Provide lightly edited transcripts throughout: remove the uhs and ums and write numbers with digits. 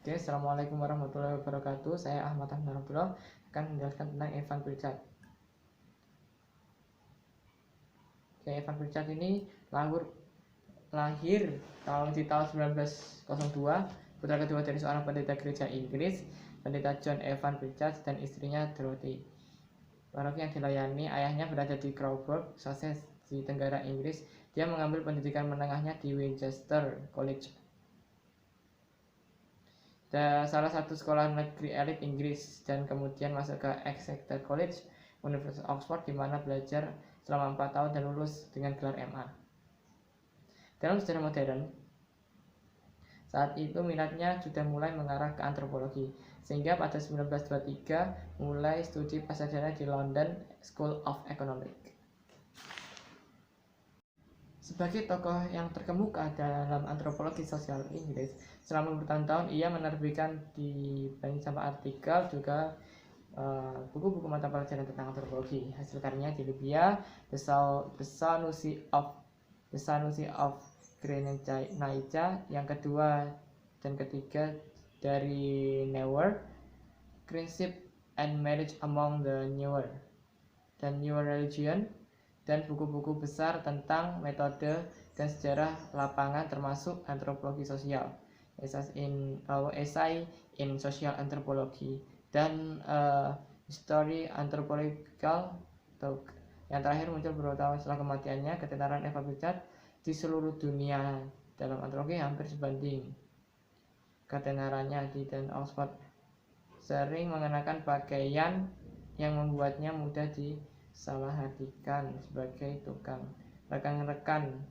Oke, Assalamualaikum warahmatullahi wabarakatuh. Saya Ahmad Abdullah akan menjelaskan tentang Evan Pritchard. Oke, Evan Pritchard ini lahir di tahun 1902, putra kedua dari seorang pendeta gereja Inggris, pendeta John Evan Pritchard dan istrinya Dorothy. Paroki yang dilayani ayahnya berada di Crawford, Sussex di Tenggara Inggris. Dia mengambil pendidikan menengahnya di Winchester College, salah satu sekolah negeri elit Inggris, dan kemudian masuk ke Exeter College, Universitas Oxford, di mana belajar selama 4 tahun dan lulus dengan gelar MA. Dalam sejarah modern, saat itu minatnya sudah mulai mengarah ke antropologi, sehingga pada 1923 mulai studi pasarjana di London School of Economics. Sebagai tokoh yang terkemuka dalam antropologi sosial Inggris, selama bertahun-tahun ia menerbitkan di banyak sampah artikel, juga buku-buku mata pelajaran tentang antropologi. Hasil karyanya di Libya, The Sanusi of Grenache yang kedua dan ketiga dari Newer, Kinship and Marriage Among the Newer dan Newer Religion, dan buku-buku besar tentang metode dan sejarah lapangan termasuk antropologi sosial, Essay in Social Anthropology, dan History Anthropological Talk. Yang terakhir muncul beberapa tahun setelah kematiannya. Ketenaran Evan Pritchard di seluruh dunia dalam antropologi hampir sebanding ketenarannya di dan Oxford. Sering mengenakan pakaian yang membuatnya mudah disalahartikan sebagai tukang rekan-rekan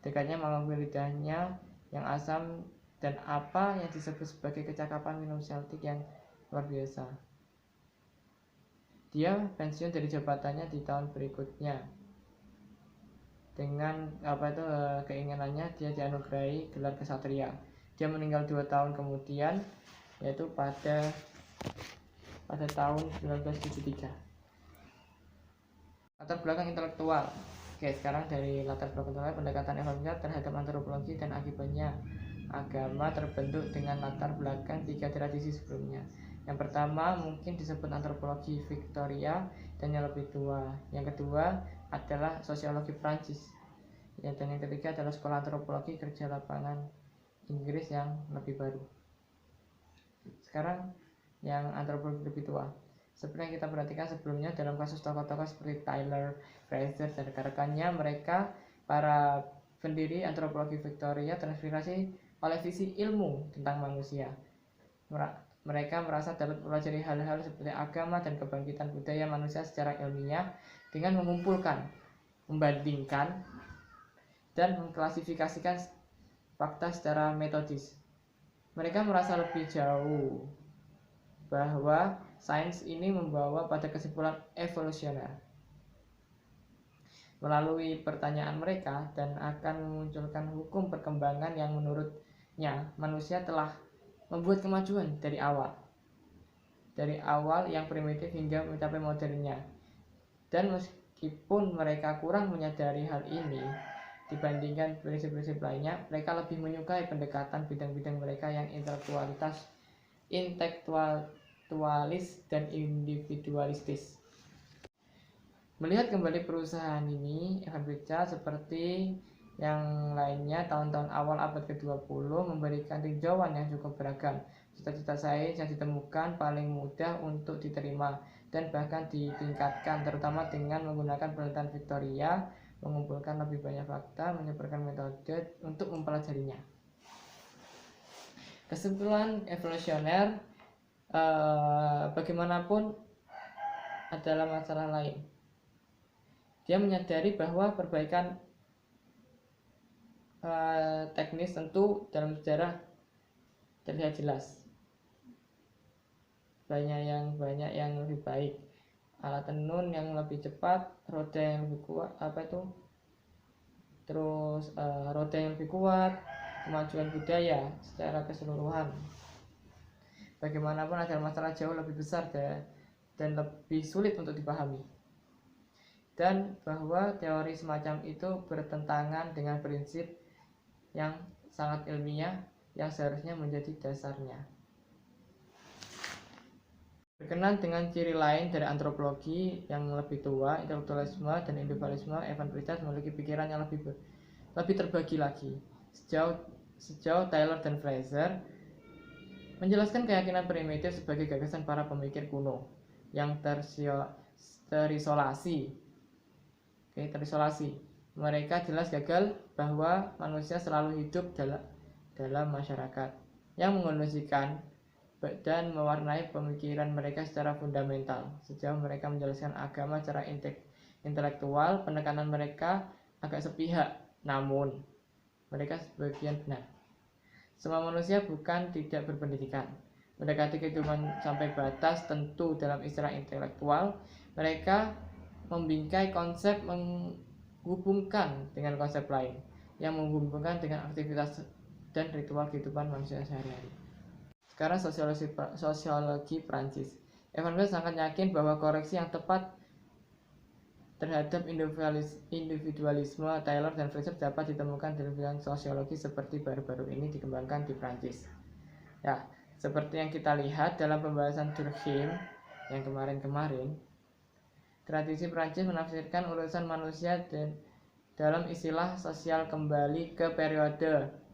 dekatnya, mengambil lidahnya yang asam dan apa yang disebut sebagai kecakapan minum Celtic yang luar biasa. Dia pensiun dari jabatannya di tahun berikutnya. Dengan keinginannya, dia dianugerahi gelar kesatria. Dia meninggal 2 tahun kemudian, yaitu pada tahun 1973. Latar belakang intelektual. Oke, sekarang dari latar belakang intelektual, pendekatan Evan Pritchard terhadap antropologi dan akibatnya. Agama terbentuk dengan latar belakang 3 tradisi sebelumnya. Yang pertama mungkin disebut antropologi Victoria dan yang lebih tua. Yang kedua adalah sosiologi Prancis. Dan yang ketiga adalah sekolah antropologi kerja lapangan Inggris yang lebih baru. Sekarang yang antropologi lebih tua. Seperti yang kita perhatikan sebelumnya dalam kasus tokoh-tokoh seperti Tyler, Fraser, dan rekan-rekannya, mereka para pendiri antropologi Victoria terinspirasi oleh visi ilmu tentang manusia. Mereka merasa dapat mempelajari hal-hal seperti agama dan kebangkitan budaya manusia secara ilmiah dengan mengumpulkan, membandingkan, dan mengklasifikasikan fakta secara metodis. Mereka merasa lebih jauh bahwa sains ini membawa pada kesimpulan evolusioner melalui pertanyaan mereka, dan akan memunculkan hukum perkembangan yang menurutnya manusia telah membuat kemajuan dari awal yang primitif hingga mencapai modernnya. Dan meskipun mereka kurang menyadari hal ini dibandingkan prinsip-prinsip lainnya, mereka lebih menyukai pendekatan bidang-bidang mereka yang intelektualis dan individualistis. Melihat kembali perusahaan ini, Evan Pritchard seperti yang lainnya tahun-tahun awal abad ke-20 memberikan tinjauan yang cukup beragam. Cita-cita sains yang ditemukan paling mudah untuk diterima dan bahkan ditingkatkan, terutama dengan menggunakan penelitian Victoria, mengumpulkan lebih banyak fakta, menyebarkan metode untuk mempelajarinya. Kesimpulan evolusioner, bagaimanapun adalah masalah lain. Dia menyadari bahwa perbaikan teknis tentu dalam sejarah terlihat jelas. Banyak yang lebih baik, alat tenun yang lebih cepat, roda yang lebih kuat, roda yang lebih kuat, kemajuan budaya secara keseluruhan. Bagaimanapun ada masalah jauh lebih besar dan lebih sulit untuk dipahami. Dan bahwa teori semacam itu bertentangan dengan prinsip yang sangat ilmiah yang seharusnya menjadi dasarnya. Berkenan dengan ciri lain dari antropologi yang lebih tua, intelektualisme dan individualisme, Evan Pritchard memiliki pikiran yang lebih terbagi lagi. Sejauh Taylor dan Fraser menjelaskan keyakinan primitif sebagai gagasan para pemikir kuno yang terisolasi. Mereka jelas gagal bahwa manusia selalu hidup dalam masyarakat yang mengondisikan dan mewarnai pemikiran mereka secara fundamental. Sejauh mereka menjelaskan agama secara intelektual, penekanan mereka agak sepihak, namun mereka sebagian benar. Semua manusia bukan tidak berpendidikan. Mendekati kehidupan sampai batas tentu dalam istilah intelektual, mereka membingkai konsep menghubungkan dengan konsep lain yang menghubungkan dengan aktivitas dan ritual kehidupan manusia sehari-hari. Sekarang sosiologi Prancis. Evan Pritchard sangat yakin bahwa koreksi yang tepat terhadap individualisme Taylor dan Fraser dapat ditemukan dalam bidang sosiologi seperti baru-baru ini dikembangkan di Prancis. Ya, seperti yang kita lihat dalam pembahasan Durkheim yang kemarin-kemarin, tradisi Prancis menafsirkan urusan manusia dalam istilah sosial kembali ke periode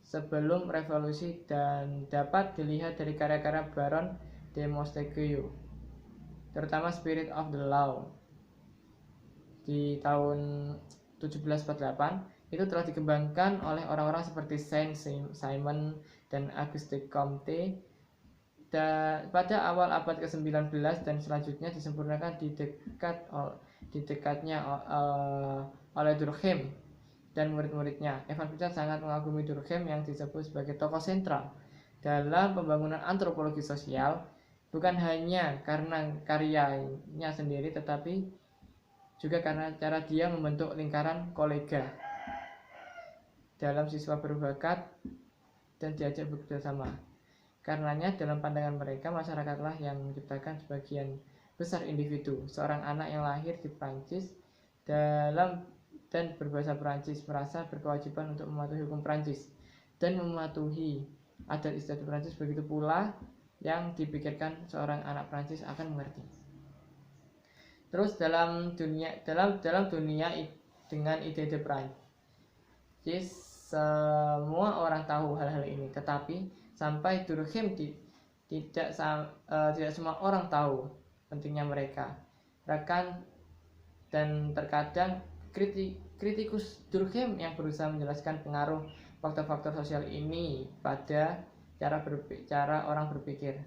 sebelum revolusi dan dapat dilihat dari karya-karya Baron de Montesquieu, terutama Spirit of the Law di tahun 1748. Itu telah dikembangkan oleh orang-orang seperti Saint-Simon dan Auguste Comte pada awal abad ke-19 dan selanjutnya disempurnakan dekatnya oleh Durkheim dan murid-muridnya. Evan Pritchard sangat mengagumi Durkheim yang disebut sebagai tokoh sentral dalam pembangunan antropologi sosial, bukan hanya karena karyanya sendiri tetapi juga karena cara dia membentuk lingkaran kolega dalam siswa berbakat dan diajak bekerja sama. Karenanya dalam pandangan mereka, masyarakatlah yang menciptakan sebagian besar individu. Seorang anak yang lahir di Prancis dan berbahasa Prancis merasa berkewajiban untuk mematuhi hukum Prancis dan mematuhi adat istiadat Prancis. Begitu pula yang dipikirkan seorang anak Prancis akan mengerti. Terus dalam dunia dengan ide-ide Prancis, semua orang tahu hal-hal ini, tetapi sampai Durkheim tidak semua orang tahu pentingnya mereka. Dan terkadang kritikus Durkheim yang berusaha menjelaskan pengaruh faktor-faktor sosial ini pada cara orang berpikir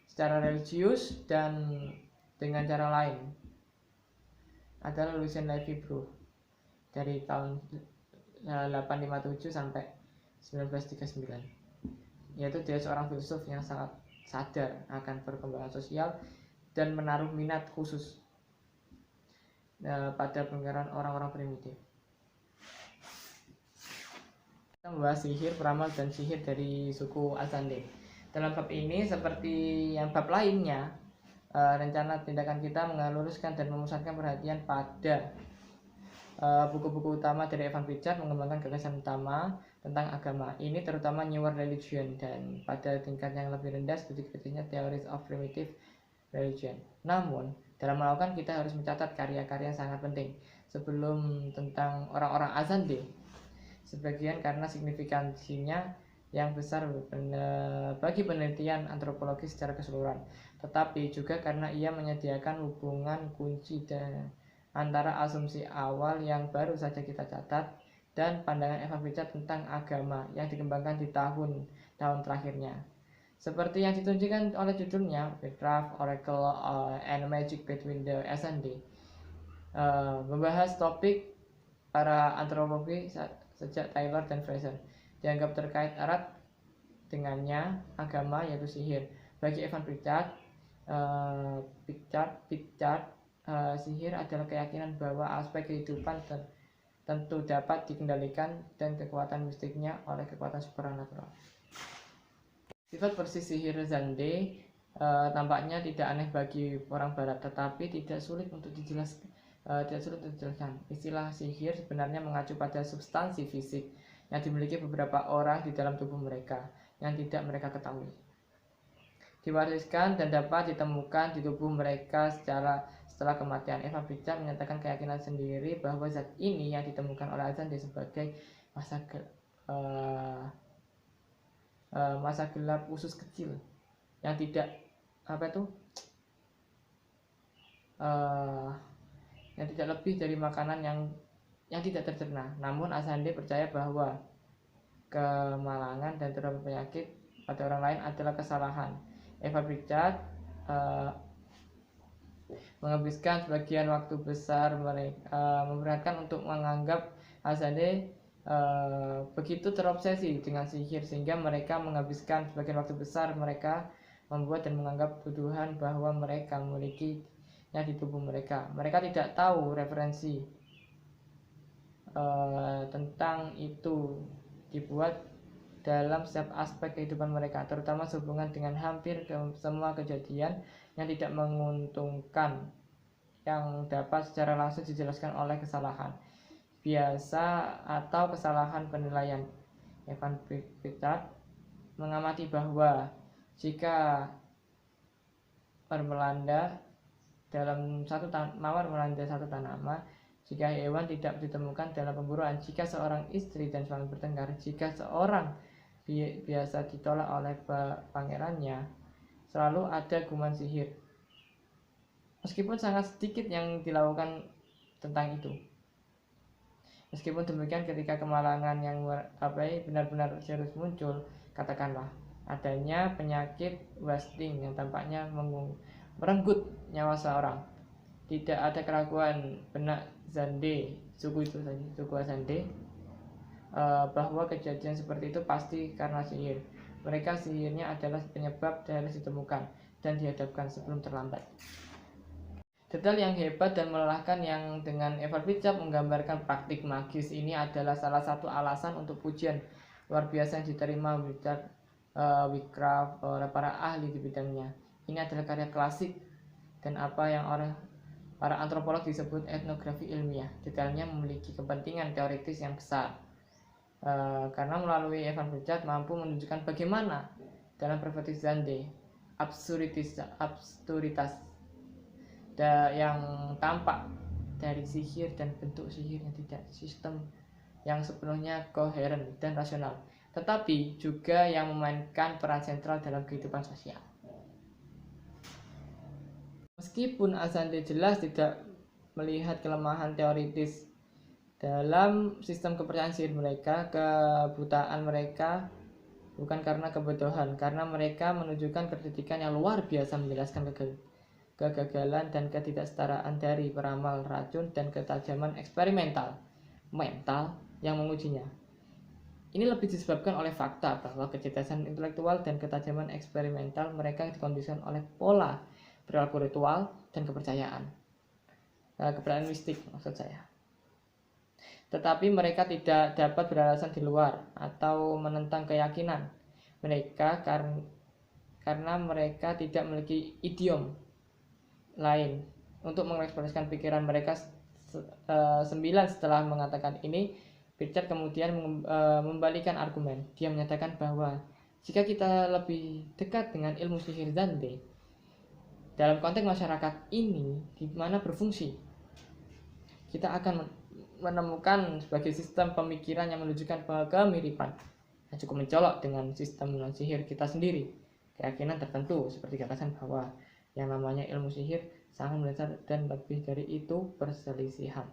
secara religius dan dengan cara lain adalah Lucien Levy-Bruch dari tahun 857 sampai 1939, yaitu dia seorang filsuf yang sangat sadar akan perkembangan sosial dan menaruh minat khusus pada pemikiran orang-orang primitif. Kita membahas sihir, peramal, dan sihir dari suku Azande. Dalam bab ini, seperti yang bab lainnya, rencana tindakan kita meluruskan dan memusatkan perhatian pada buku-buku utama dari Evan Pritchard mengembangkan gagasan utama tentang agama. Ini terutama New World Religion dan pada tingkat yang lebih rendah seperti Theories of Primitive Religion. Namun, dalam melakukan kita harus mencatat karya-karya yang sangat penting sebelum tentang orang-orang Azande. Sebagian karena signifikansinya yang besar bagi penelitian antropologi secara keseluruhan, tetapi juga karena ia menyediakan hubungan kunci antara asumsi awal yang baru saja kita catat dan pandangan Evan Pritchard tentang agama yang dikembangkan di tahun-tahun terakhirnya. Seperti yang ditunjukkan oleh judulnya, Witchcraft, Oracle, and Magic Between the Azande, membahas topik para antropologi sejak Taylor dan Fraser dianggap terkait erat dengannya agama, yaitu sihir. Bagi Evan Pritchard, sihir adalah keyakinan bahwa aspek kehidupan tentu dapat dikendalikan dan kekuatan mistiknya oleh kekuatan supernatural. Sifat persis sihir Zande tampaknya tidak aneh bagi orang barat, tetapi tidak sulit untuk dijelaskan. Istilah sihir sebenarnya mengacu pada substansi fisik yang dimiliki beberapa orang di dalam tubuh mereka yang tidak mereka ketahui. Diwariskan dan dapat ditemukan di tubuh mereka setelah kematian. Evan Pritchard menyatakan keyakinan sendiri bahwa zat ini yang ditemukan oleh Azande sebagai masa gelap usus kecil yang tidak yang tidak lebih dari makanan yang tidak tercerna. Namun Azande percaya bahwa kemalangan dan terdapat penyakit pada orang lain adalah kesalahan. Evan Pritchard menghabiskan sebagian waktu besar memperhatikan untuk menganggap Azande begitu terobsesi dengan sihir sehingga mereka menghabiskan sebagian waktu besar mereka membuat dan menganggap tuduhan bahwa mereka memilikinya di tubuh mereka. Mereka tidak tahu referensi tentang itu dibuat dalam setiap aspek kehidupan mereka, terutama sehubungan dengan hampir semua kejadian yang tidak menguntungkan yang dapat secara langsung dijelaskan oleh kesalahan biasa atau kesalahan penilaian. Evan Pritchard mengamati bahwa jika melanda satu tanaman, jika hewan tidak ditemukan dalam pemburuan, jika seorang istri dan suami bertengkar, jika seorang biasa ditolak oleh pangerannya, selalu ada gumam sihir. Meskipun sangat sedikit yang dilakukan tentang itu. Meskipun demikian, ketika kemalangan yang benar-benar serius muncul, katakanlah adanya penyakit wasting yang tampaknya merenggut nyawa seorang, tidak ada keraguan benak Zande, suku Azande, bahwa kejadian seperti itu pasti karena sihir. Sihirnya adalah penyebab harus ditemukan dan dihadapkan sebelum terlambat. Detail yang hebat dan melelahkan yang dengan Evan Pritchard menggambarkan praktik magis ini adalah salah satu alasan untuk pujian luar biasa yang diterima Richard Wickraft oleh para ahli di bidangnya. Ini adalah karya klasik dan apa yang oleh para antropolog disebut etnografi ilmiah. Detailnya memiliki kepentingan teoritis yang besar. Karena melalui Evan Pritchard mampu menunjukkan bagaimana dalam perspektif Zande absurditas yang tampak dari sihir dan bentuk sihir yang tidak sistem yang sepenuhnya koheren dan rasional, tetapi juga yang memainkan peran sentral dalam kehidupan sosial. Meskipun Azande jelas tidak melihat kelemahan teoritis dalam sistem kepercayaan sihir mereka, kebutaan mereka bukan karena kebodohan, karena mereka menunjukkan kecerdikan yang luar biasa menjelaskan kegagalan dan ketidaksetaraan dari peramal racun dan ketajaman eksperimental mental yang mengujinya. Ini lebih disebabkan oleh fakta bahwa kecerdasan intelektual dan ketajaman eksperimental mereka dikondisikan oleh pola perilaku ritual dan kepercayaan mistik maksud saya. Tetapi mereka tidak dapat beralasan di luar atau menentang keyakinan mereka karena mereka tidak memiliki idiom lain untuk mengekspresikan pikiran mereka. 9 setelah mengatakan ini, Pritchard kemudian membalikan argumen. Dia menyatakan bahwa jika kita lebih dekat dengan ilmu sihir Zande dalam konteks masyarakat ini di mana berfungsi, kita akan menemukan sebagai sistem pemikiran yang menunjukkan kemiripan yang cukup mencolok dengan sistem sihir kita sendiri. Keyakinan tertentu seperti gagasan bahwa yang namanya ilmu sihir sangat mendasar dan lebih dari itu perselisihan.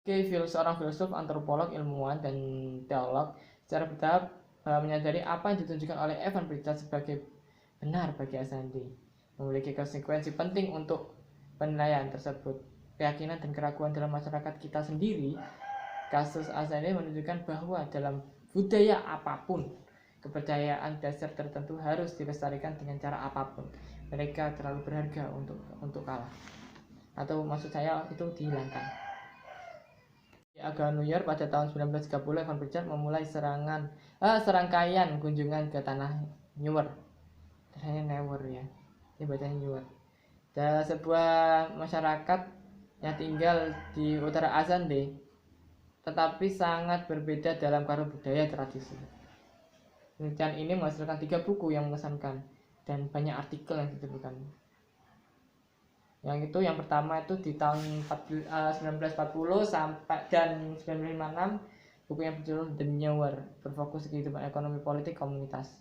Seorang filsuf, antropolog, ilmuwan, dan teolog secara bertahap menyadari apa yang ditunjukkan oleh Evan Pritchard sebagai benar bagi Azande memiliki konsekuensi penting untuk penilaian tersebut. Keyakinan dan keraguan dalam masyarakat kita sendiri. Kasus Azande menunjukkan bahwa dalam budaya apapun, kepercayaan dasar tertentu harus dilestarikan dengan cara apapun. Mereka terlalu berharga untuk kalah, atau maksud saya itu dihilangkan. Di Agawam New York pada tahun 1930, Evan Pritchard memulai serangkaian kunjungan ke tanah Newer. Ternyata Newer ya, ini bacanya Newer. Dan sebuah masyarakat yang tinggal di utara Azande, tetapi sangat berbeda dalam karya budaya tradisi. Penelitian ini menghasilkan 3 buku yang mengesankan dan banyak artikel yang ditemukan. Yang itu yang pertama itu di tahun 1940 sampai dan 1956, buku yang berjudul The Newer, berfokus kehidupan ekonomi politik komunitas.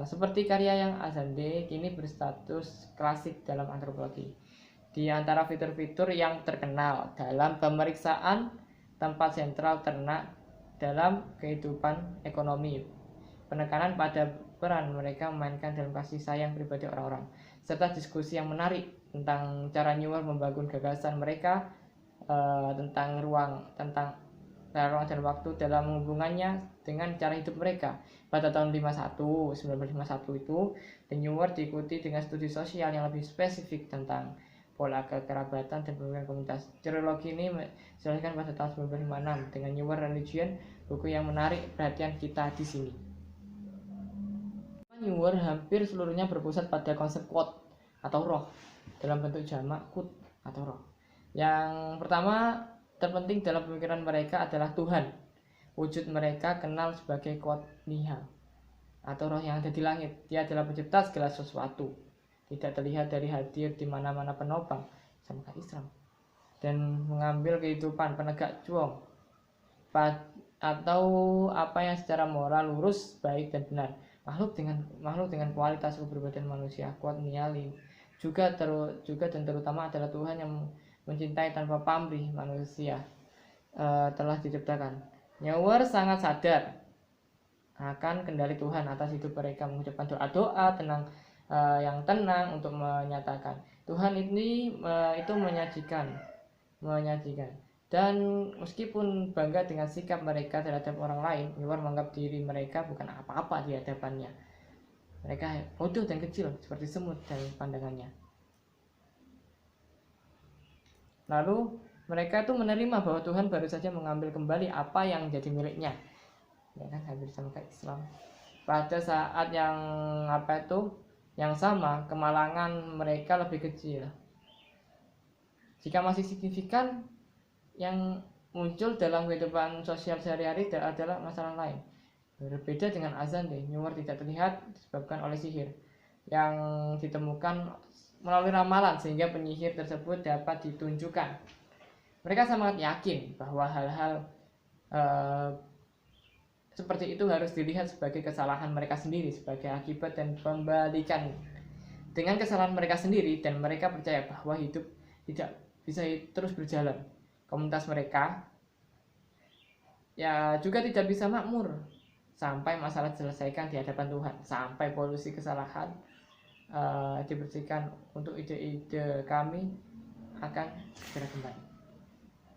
Seperti karya yang Azande, kini berstatus klasik dalam antropologi. Di antara fitur-fitur yang terkenal dalam pemeriksaan tempat sentral ternak dalam kehidupan ekonomi, penekanan pada peran mereka memainkan dalam kasih sayang pribadi orang-orang, serta diskusi yang menarik tentang cara Newer membangun gagasan mereka tentang ruang dan waktu dalam hubungannya dengan cara hidup mereka. Pada tahun 1951 itu, The Newer diikuti dengan studi sosial yang lebih spesifik tentang pola kekerabatan dan pemikiran komunitas. Trilogi ini diselesaikan pada tahun 1956 dengan Newer Religion, buku yang menarik perhatian kita di sini. Newer hampir seluruhnya berpusat pada konsep quote atau roh dalam bentuk jamak kut atau roh. Yang pertama terpenting dalam pemikiran mereka adalah Tuhan. Wujud mereka kenal sebagai quote niha atau roh yang ada di langit. Dia adalah pencipta segala sesuatu, tidak terlihat dari hadir di mana-mana penopang sama Islam, dan mengambil kehidupan penegak juang atau apa yang secara moral lurus, baik dan benar. Makhluk dengan kualitas kepribadian manusia, quote niali, juga dan terutama adalah Tuhan yang mencintai tanpa pamrih manusia telah diciptakan. Newer sangat sadar akan kendali Tuhan atas hidup mereka, mengucapkan doa-doa yang tenang untuk menyatakan Tuhan ini itu menyajikan. Dan meskipun bangga dengan sikap mereka terhadap orang lain, Newer menganggap diri mereka bukan apa-apa di hadapannya. Mereka bodoh dan kecil seperti semut dalam pandangannya. Lalu mereka itu menerima bahwa Tuhan baru saja mengambil kembali apa yang jadi miliknya, ya kan, hampir sama kayak Islam. Pada saat yang sama, kemalangan mereka lebih kecil. Jika masih signifikan, yang muncul dalam kehidupan sosial sehari-hari adalah masalah lain. Berbeda dengan Azande, Newer tidak terlihat disebabkan oleh sihir yang ditemukan melalui ramalan sehingga penyihir tersebut dapat ditunjukkan. Mereka sangat yakin bahwa hal-hal seperti itu harus dilihat sebagai kesalahan mereka sendiri, sebagai akibat dan pembalikan dengan kesalahan mereka sendiri, dan mereka percaya bahwa hidup tidak bisa terus berjalan. Komunitas mereka ya juga tidak bisa makmur sampai masalah diselesaikan di hadapan Tuhan, sampai polusi kesalahan dibersihkan. Untuk ide-ide kami akan segera kembali.